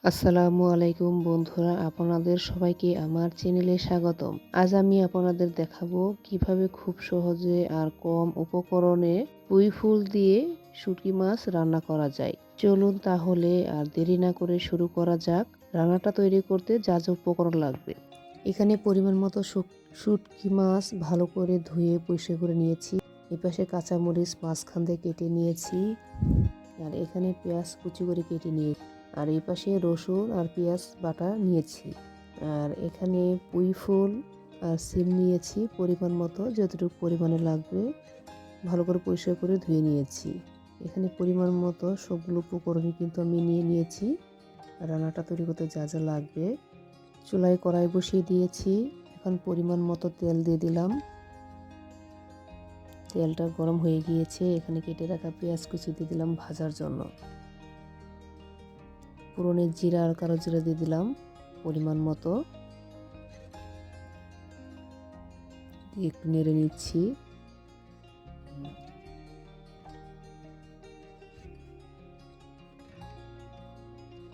আসসালামু আলাইকুম বন্ধুরা, আপনাদের সবাইকে আমার চ্যানেলে স্বাগতম। আজ আমি আপনাদের দেখাবো কিভাবে খুব সহজে আর কম উপকরণে পুঁই ফুল দিয়ে শুটকি মাছ রান্না করা যায়। চলুন তাহলে আর দেরি না করে শুরু করা যাক। রান্নাটা তৈরি করতে যা যা উপকরণ লাগবে, এখানে পরিমাণ মতো শুটকি মাছ ভালো করে ধুয়ে পরিষ্কার করে নিয়েছি। এপাশে কাঁচামরিচ মাঝখান দিয়ে কেটে নিয়েছি, আর এখানে পেঁয়াজ কুচি করে কেটে নিয়েছি, আর এই পাশে রসুন আর পেঁয়াজ বাটা নিয়েছি, আর এখানে পুঁই ফুল আর সিম নিয়েছি পরিমাণ মতো, যতটুকু পরিমাণে লাগবে ভালো করে পরিষ্কার করে ধুয়ে নিয়েছি। এখানে পরিমাণ মতো সবগুলো উপকরণই কিন্তু আমি নিয়ে নিয়েছি। রান্নাটা তৈরি করতে যা যা লাগবে, চুলায় কড়াই বসিয়ে দিয়েছি। এখন পরিমাণ মতো তেল দিয়ে দিলাম। তেলটা গরম হয়ে গিয়েছে, এখানে কেটে রাখা পেঁয়াজ কুচি দিয়ে দিলাম ভাজার জন্য। পুরনের জিরা আর কালো জিরা দিয়ে দিলাম পরিমাণ মতো, দিয়ে একটু নেড়ে নিচ্ছি।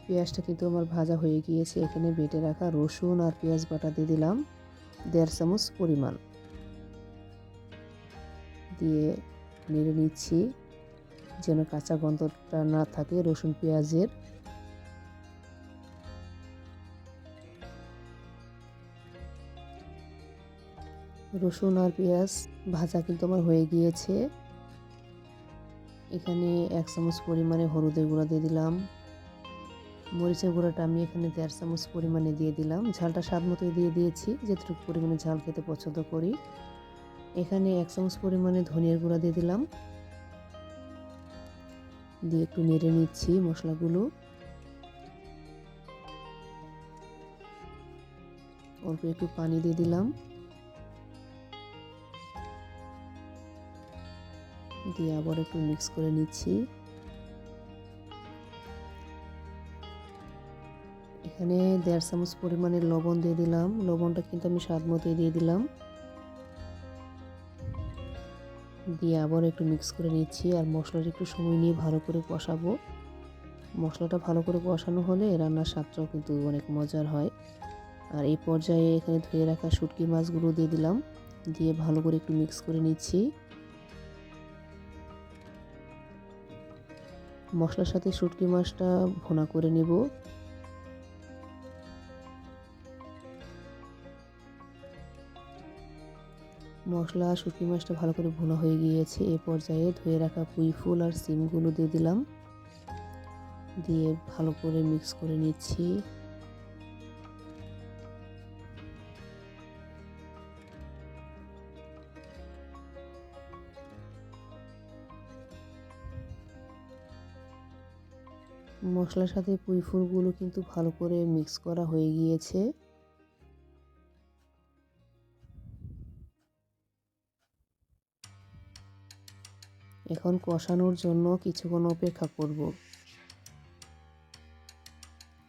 পেঁয়াজটা কিন্তু আমার ভাজা হয়ে গিয়েছে। এখানে বেটে রাখা রসুন আর পেঁয়াজ বাটা দিয়ে দিলাম 1.5 চামচ পরিমাণ, দিয়ে নেড়ে নিচ্ছি যেন কাঁচা গন্ধটা না থাকে রসুন পেঁয়াজের। রসুন আর পেঁয়াজ ভাজা কিন্তু আমার হয়ে গিয়েছে। এখানে 1 চামচ পরিমাণে হলুদের গুঁড়া দিয়ে দিলাম। মরিচের গুঁড়াটা আমি এখানে 1.5 চামচ পরিমাণে দিয়ে দিলাম। ঝালটা স্বাদ মতোই দিয়ে দিয়েছি, যেটুকু পরিমাণে ঝাল খেতে পছন্দ করি। এখানে 1 চামচ পরিমাণে ধনিয়ার গুঁড়া দিয়ে দিলাম, দিয়ে একটু নেড়ে নিচ্ছি মশলাগুলো। অল্প একটু পানি দিয়ে দিলাম, দিয়ে আবার একটু মিক্স করে নিচ্ছি। এখানে 1.5 চামচ পরিমাণে লবণ দিয়ে দিলাম। লবণটা কিন্তু আমি স্বাদ মতোই দিয়ে দিলাম, দিয়ে আবার একটু মিক্স করে নিচ্ছি। আর মশলাটা একটু সময় নিয়ে ভালো করে কষাবো। মশলাটা ভালো করে কষানো হলে রান্নার স্বাদটাও কিন্তু অনেক মজার হয়। আর এই পর্যায়ে এখানে ধুয়ে রাখা শুটকি মাছগুলো দিয়ে দিলাম, দিয়ে ভালো করে একটু মিক্স করে নিচ্ছি। মশলার সাথে শুটকি মাছটা ভুনা করে নেব। মশলা শুটকি মাছটা ভালো করে ভুনা হয়ে গিয়েছে। এ পর্যায়ে ধুয়ে রাখা পুঁই ফুল আর সিমগুলো দিয়ে দিলাম, দিয়ে ভালো করে মিক্স করে নিচ্ছি। মশলার সাথে পুঁই ফুলগুলো কিন্তু ভালো করে মিক্স করা হয়ে গিয়েছে। এখন কষানোর জন্য কিছুক্ষণ অপেক্ষা করব।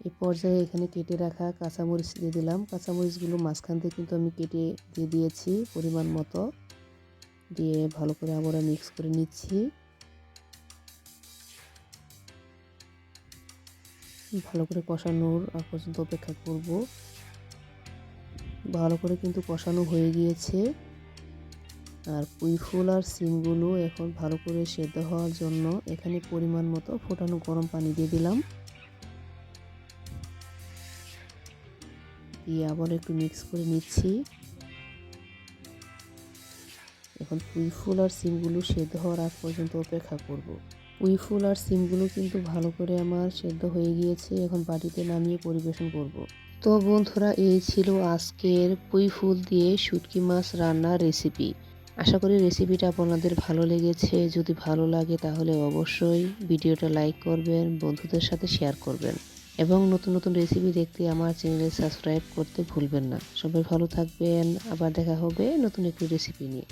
এই পর্যায়ে এখানে কেটে রাখা কাঁচামরিচ দিয়ে দিলাম। কাঁচামরিচগুলো মাঝখান থেকে কিন্তু আমি কেটে দিয়ে দিয়েছি পরিমাণ মতো, দিয়ে ভালো করে আবার মিক্স করে নিচ্ছি। ভালো করে কষানোর আগ পর্যন্ত অপেক্ষা করব। ভালো করে কিন্তু কষানো হয়ে গিয়েছে। আর পুঁই ফুল আর সিমগুলো এখন ভালো করে সেদ্ধ হওয়ার জন্য এখানে পরিমাণ মতো ফোটানো গরম পানি দিয়ে দিলাম, দিয়ে আবার একটু মিক্স করে নিচ্ছি। এখন পুঁই ফুল আর সিমগুলো সেদ্ধ হওয়ার আগ পর্যন্ত অপেক্ষা করব। পুঁই ফুল আর সিমগুলো কিন্তু ভালো করে আমার সেদ্ধ হয়ে গিয়েছে। এখন বাটিতে নামিয়ে পরিবেশন করব। তো বন্ধুরা, এই ছিল আজকের পুঁই ফুল দিয়ে শুটকি মাছ রান্নার রেসিপি। আশা করি রেসিপিটা আপনাদের ভালো লেগেছে। যদি ভালো লাগে তাহলে অবশ্যই ভিডিওটা লাইক করবেন, বন্ধুদের সাথে শেয়ার করবেন, এবং নতুন নতুন রেসিপি দেখতে আমার চ্যানেলে সাবস্ক্রাইব করতে ভুলবেন না। সবাই ভালো থাকবেন, আবার দেখা হবে নতুন একটি রেসিপি নিয়ে।